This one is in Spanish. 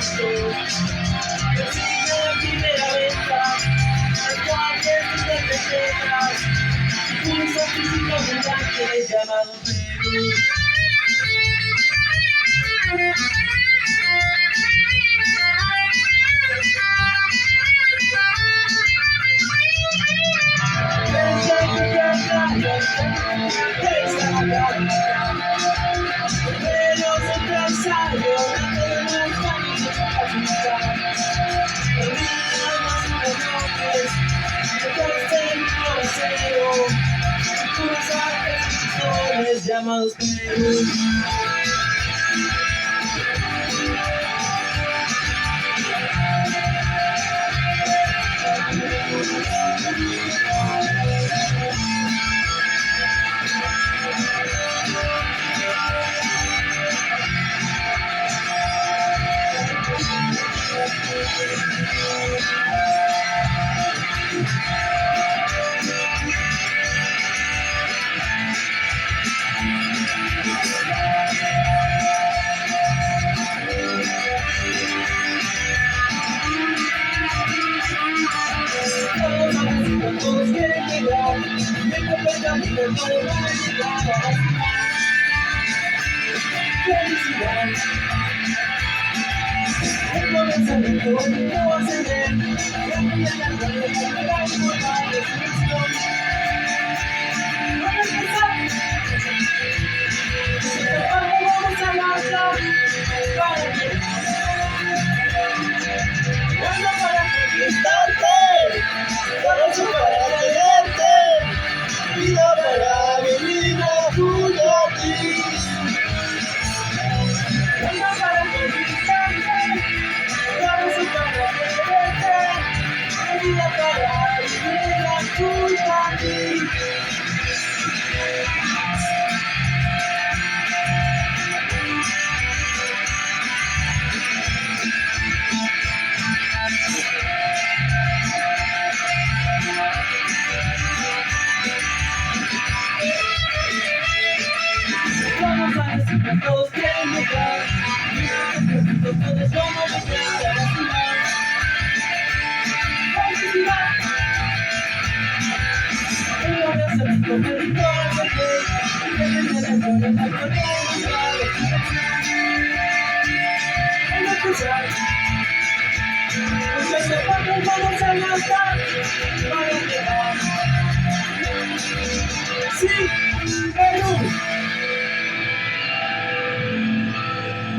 Recibe la primera venta, el cual es de pequeñas, pulso físico brillante llamado Perú. Llamados Perú. Todos quieren llegar, me completan y no puedo llegar. Felicidad, el comenzamiento no va a ceder, la mañana no le cambiará y no va a destrucción. Vamos a empezar, vamos a lanzar para que cuando para conquistarte, vamos para tenerte, vida para venir junto a ti. Vamos para conquistarte, vamos para tenerte, vida para venir junto a ti. Vamos a decir que todos quieren llegar, todos vamos a llegar a la ciudad. Felicidad, un lanzamiento meritorio que desde la historia la podemos dar. En especial, muchas zapatos vamos a lanzar.